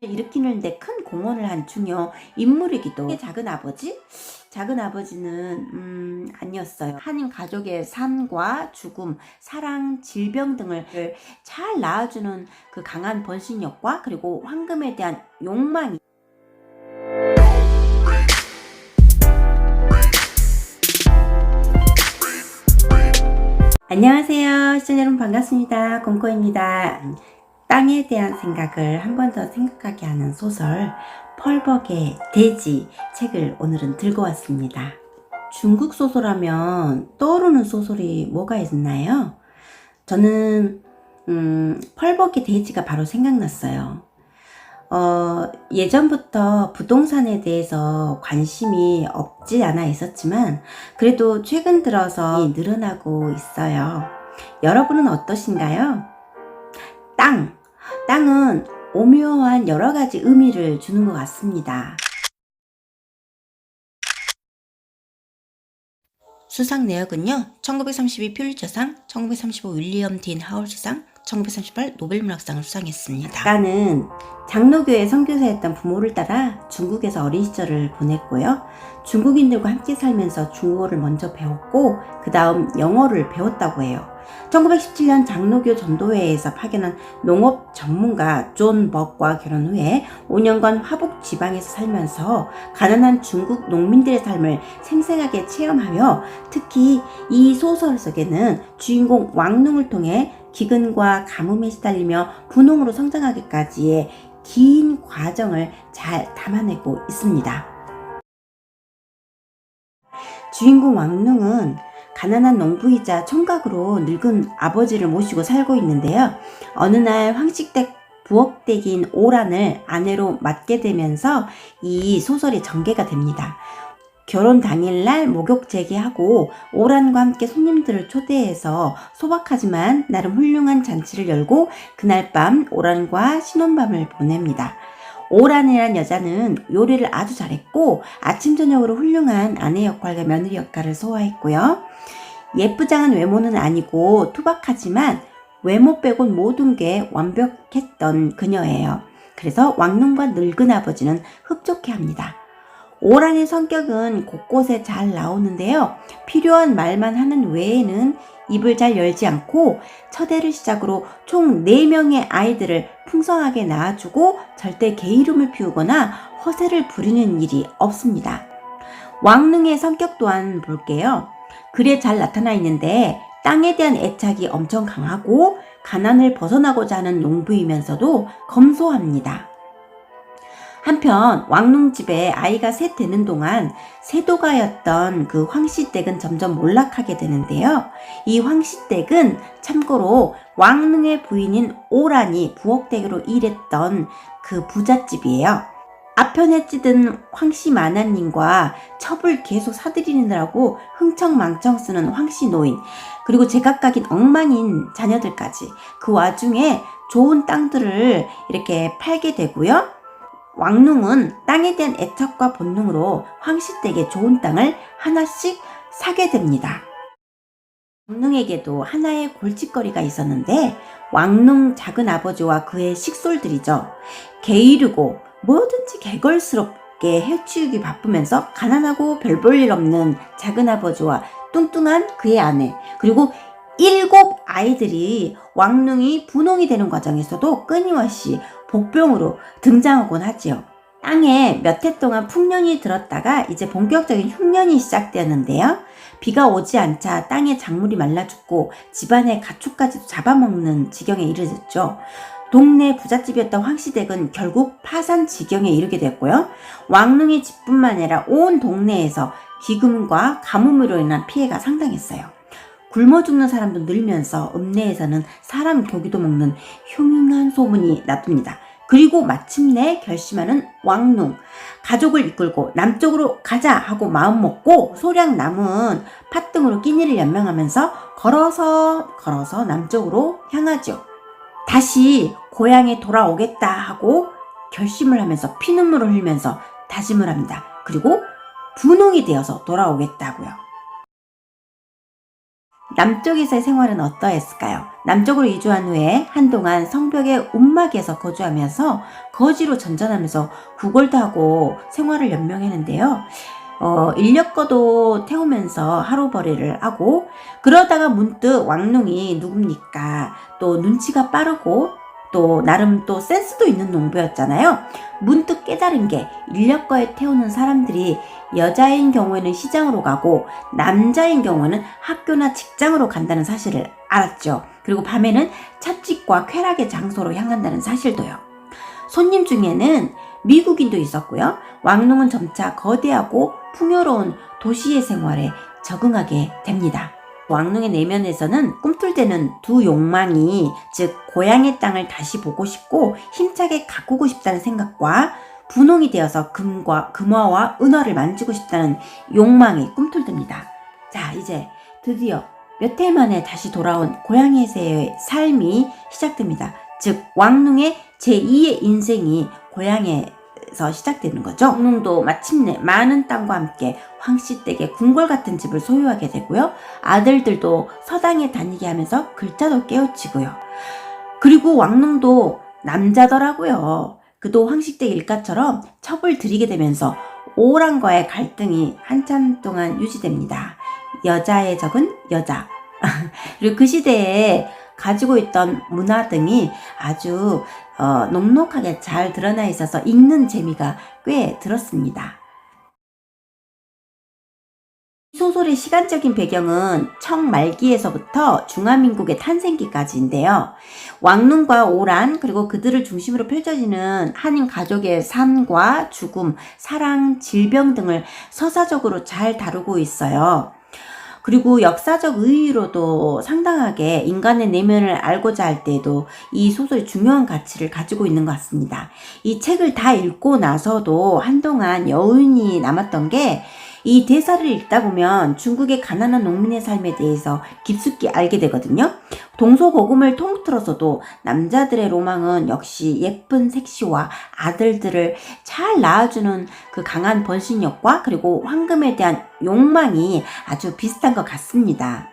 일으키는데 큰 공헌을 한 중요 인물이기도 해요. 작은 아버지? 작은 아버지는 아니었어요. 한 가족의 삶과 죽음, 사랑, 질병 등을 잘 낳아주는 그 강한 번신력과 그리고 황금에 대한 욕망이. 안녕하세요. 시청자 여러분 반갑습니다. 공코입니다. 땅에 대한 생각을 한 번 더 생각하게 하는 소설 펄벅의 돼지 책을 오늘은 들고 왔습니다. 중국 소설하면 떠오르는 소설이 뭐가 있나요? 저는 펄벅의 돼지가 바로 생각났어요. 예전부터 부동산에 대해서 관심이 없지 않아 있었지만 그래도 최근 들어서 늘어나고 있어요. 여러분은 어떠신가요? 땅은 오묘한 여러 가지 의미를 주는 것 같습니다. 수상 내역은요, 1932 퓰리처상, 1935 윌리엄 딘 하울스상, 1938 노벨문학상을 수상했습니다. 작가는 장로교회 선교사였던 부모를 따라 중국에서 어린 시절을 보냈고요. 중국인들과 함께 살면서 중국어를 먼저 배웠고 그 다음 영어를 배웠다고 해요. 1917년 장로교 전도회에서 파견한 농업 전문가 존 벅과 결혼 후에 5년간 화북 지방에서 살면서 가난한 중국 농민들의 삶을 생생하게 체험하며 특히 이 소설 속에는 주인공 왕농을 통해 기근과 가뭄에 시달리며 분홍으로 성장하기까지의 긴 과정을 잘 담아내고 있습니다. 주인공 왕농은 가난한 농부이자 총각으로 늙은 아버지를 모시고 살고 있는데요. 어느 날 황식댁 부엌댁인 오란을 아내로 맡게 되면서 이 소설이 전개가 됩니다. 결혼 당일날 목욕 재개하고 오란과 함께 손님들을 초대해서 소박하지만 나름 훌륭한 잔치를 열고 그날 밤 오란과 신혼밤을 보냅니다. 오란이란 여자는 요리를 아주 잘했고 아침 저녁으로 훌륭한 아내 역할과 며느리 역할을 소화했고요. 예쁘장한 외모는 아니고 투박하지만 외모 빼곤 모든 게 완벽했던 그녀예요. 그래서 왕농과 늙은 아버지는 흡족해합니다. 오란의 성격은 곳곳에 잘 나오는데요. 필요한 말만 하는 외에는 입을 잘 열지 않고 첫애를 시작으로 총 4명의 아이들을 풍성하게 낳아주고 절대 게으름을 피우거나 허세를 부리는 일이 없습니다. 왕릉의 성격 또한 볼게요. 글에 잘 나타나 있는데 땅에 대한 애착이 엄청 강하고 가난을 벗어나고자 하는 농부이면서도 검소합니다. 한편 왕농집에 아이가 셋 되는 동안 세도가였던 그 황씨댁은 점점 몰락하게 되는데요. 이 황씨댁은 참고로 왕릉의 부인인 오란이 부엌댁으로 일했던 그 부잣집이에요. 아편에 찌든 황씨 마나님과 첩을 계속 사들이느라고 흥청망청 쓰는 황씨 노인, 그리고 제각각인 엉망인 자녀들까지 그 와중에 좋은 땅들을 이렇게 팔게 되고요. 왕농은 땅에 대한 애착과 본능으로 황씨댁의 좋은 땅을 하나씩 사게 됩니다. 왕농에게도 하나의 골칫거리가 있었는데 왕농 작은 아버지와 그의 식솔들이죠. 게으르고 뭐든지 개걸스럽게 해치우기 바쁘면서 가난하고 별 볼 일 없는 작은 아버지와 뚱뚱한 그의 아내 그리고 7 아이들이 왕농이 분홍이 되는 과정에서도 끊임없이 복병으로 등장하곤 하지요. 땅에 몇 해 동안 풍년이 들었다가 이제 본격적인 흉년이 시작되었는데요. 비가 오지 않자 땅에 작물이 말라 죽고 집안의 가축까지도 잡아먹는 지경에 이르렀죠. 동네 부잣집이었던 황씨댁은 결국 파산 지경에 이르게 됐고요. 왕릉의 집뿐만 아니라 온 동네에서 기금과 가뭄으로 인한 피해가 상당했어요. 굶어 죽는 사람도 늘면서 읍내에서는 사람 고기도 먹는 흉흉한 소문이 나둡니다. 그리고 마침내 결심하는 왕농, 가족을 이끌고 남쪽으로 가자 하고 마음먹고 소량 남은 팥등으로 끼니를 연명하면서 걸어서 남쪽으로 향하죠. 다시 고향에 돌아오겠다 하고 결심을 하면서 피눈물을 흘리면서 다짐을 합니다. 그리고 분홍이 되어서 돌아오겠다고요. 남쪽에서의 생활은 어떠했을까요? 남쪽으로 이주한 후에 한동안 성벽의 움막에서 거주하면서 거지로 전전하면서 구걸도 하고 생활을 연명했는데요. 인력거도 태우면서 하루벌이를 하고, 그러다가 문득 왕눈이 누굽니까? 또 눈치가 빠르고 또 나름 또 센스도 있는 농부였잖아요. 문득 깨달은 게, 인력거에 태우는 사람들이 여자인 경우에는 시장으로 가고 남자인 경우에는 학교나 직장으로 간다는 사실을 알았죠. 그리고 밤에는 찻집과 쾌락의 장소로 향한다는 사실도요. 손님 중에는 미국인도 있었고요. 왕눈은 점차 거대하고 풍요로운 도시의 생활에 적응하게 됩니다. 왕눈의 내면에서는 꿈틀대는 두 욕망이, 즉 고향의 땅을 다시 보고 싶고 힘차게 가꾸고 싶다는 생각과 분홍이 되어서 금화와 은화를 만지고 싶다는 욕망이 꿈틀댑니다. 자, 이제 드디어 몇 해 만에 다시 돌아온 고향에서의 삶이 시작됩니다. 즉 왕눈의 제2의 인생이 고향에서 시작되는 거죠. 왕눈도 마침내 많은 땅과 함께 황씨 댁의 궁궐 같은 집을 소유하게 되고요. 아들들도 서당에 다니게 하면서 글자도 깨우치고요. 그리고 왕눈도 남자더라고요. 그도 황씨댁 일가처럼 첩을 들이게 되면서 오랑과의 갈등이 한참 동안 유지됩니다. 여자의 적은 여자. 그리고 그 시대에 가지고 있던 문화 등이 아주 녹록하게 잘 드러나 있어서 읽는 재미가 꽤 들었습니다. 소설의 시간적인 배경은 청말기에서부터 중화민국의 탄생기까지인데요. 왕눈과 오란, 그리고 그들을 중심으로 펼쳐지는 한 가족의 삶과 죽음, 사랑, 질병 등을 서사적으로 잘 다루고 있어요. 그리고 역사적 의의로도 상당하게 인간의 내면을 알고자 할 때에도 이 소설이 중요한 가치를 가지고 있는 것 같습니다. 이 책을 다 읽고 나서도 한동안 여운이 남았던 게, 이 대사를 읽다 보면 중국의 가난한 농민의 삶에 대해서 깊숙이 알게 되거든요. 동서고금을 통틀어서도 남자들의 로망은 역시 예쁜 색시와 아들들을 잘 낳아주는 그 강한 번신력과 그리고 황금에 대한 욕망이 아주 비슷한 것 같습니다.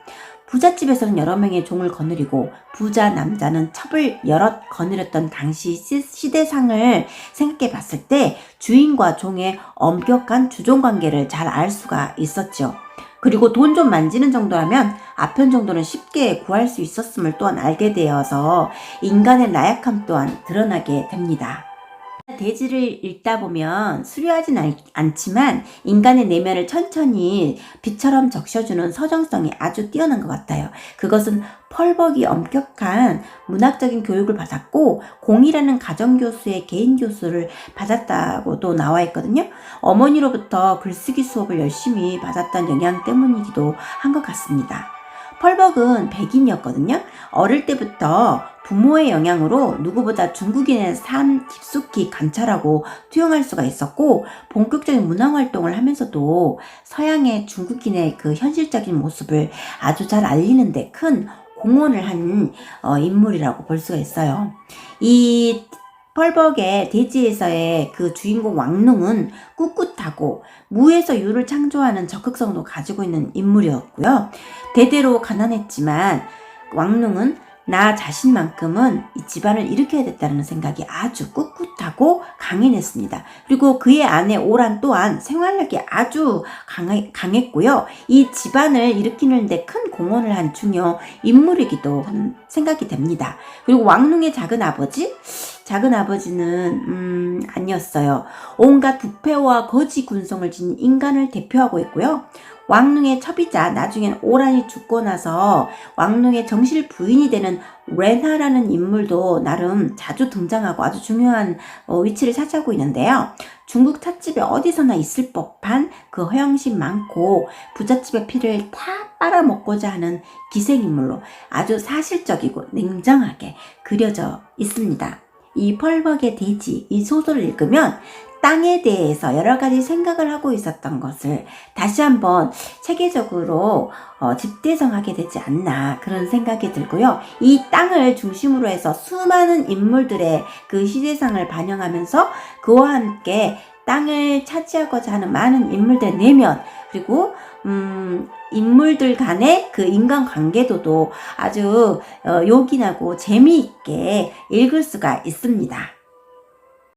부잣집에서는 여러 명의 종을 거느리고 부자 남자는 첩을 여럿 거느렸던 당시 시대상을 생각해 봤을 때 주인과 종의 엄격한 주종관계를 잘 알 수가 있었죠. 그리고 돈 좀 만지는 정도라면 아편 정도는 쉽게 구할 수 있었음을 또한 알게 되어서 인간의 나약함 또한 드러나게 됩니다. 대지를 읽다 보면 수려하진 않지만 인간의 내면을 천천히 빛처럼 적셔주는 서정성이 아주 뛰어난 것 같아요. 그것은 펄벅이 엄격한 문학적인 교육을 받았고 공이라는 가정교수의 개인교수를 받았다고도 나와 있거든요. 어머니로부터 글쓰기 수업을 열심히 받았던 영향 때문이기도 한 것 같습니다. 펄벅은 백인이었거든요. 어릴 때부터 부모의 영향으로 누구보다 중국인의 삶 깊숙이 관찰하고 투영할 수가 있었고, 본격적인 문화활동을 하면서도 서양의 중국인의 그 현실적인 모습을 아주 잘 알리는데 큰 공헌을 한 인물이라고 볼 수가 있어요. 이 펄벅의 대지에서의 그 주인공 왕눈은 꿋꿋하고 무에서 유를 창조하는 적극성도 가지고 있는 인물이었고요. 대대로 가난했지만 왕눈은 나 자신만큼은 이 집안을 일으켜야 됐다는 생각이 아주 꿋꿋하고 강인했습니다. 그리고 그의 아내 오란 또한 생활력이 아주 강했고요. 이 집안을 일으키는데 큰 공헌을 한 중요 인물이기도 생각이 됩니다. 그리고 왕눈의 작은 아버지는 아니었어요. 온갖 부패와 거지 군성을 지닌 인간을 대표하고 있고요. 왕눈의 첩이자 나중엔 오란이 죽고 나서 왕눈의 정실 부인이 되는 렌하라는 인물도 나름 자주 등장하고 아주 중요한 위치를 차지하고 있는데요. 중국 찻집에 어디서나 있을 법한 그 허영심 많고 부잣집의 피를 다 빨아먹고자 하는 기생인물로 아주 사실적이고 냉정하게 그려져 있습니다. 이 펄벅의 대지, 이 소설을 읽으면 땅에 대해서 여러 가지 생각을 하고 있었던 것을 다시 한번 체계적으로 집대성하게 되지 않나, 그런 생각이 들고요. 이 땅을 중심으로 해서 수많은 인물들의 그 시대상을 반영하면서 그와 함께 땅을 차지하고자 하는 많은 인물들의 내면, 그리고 인물들 간의 그 인간관계도도 아주 요긴하고 재미있게 읽을 수가 있습니다.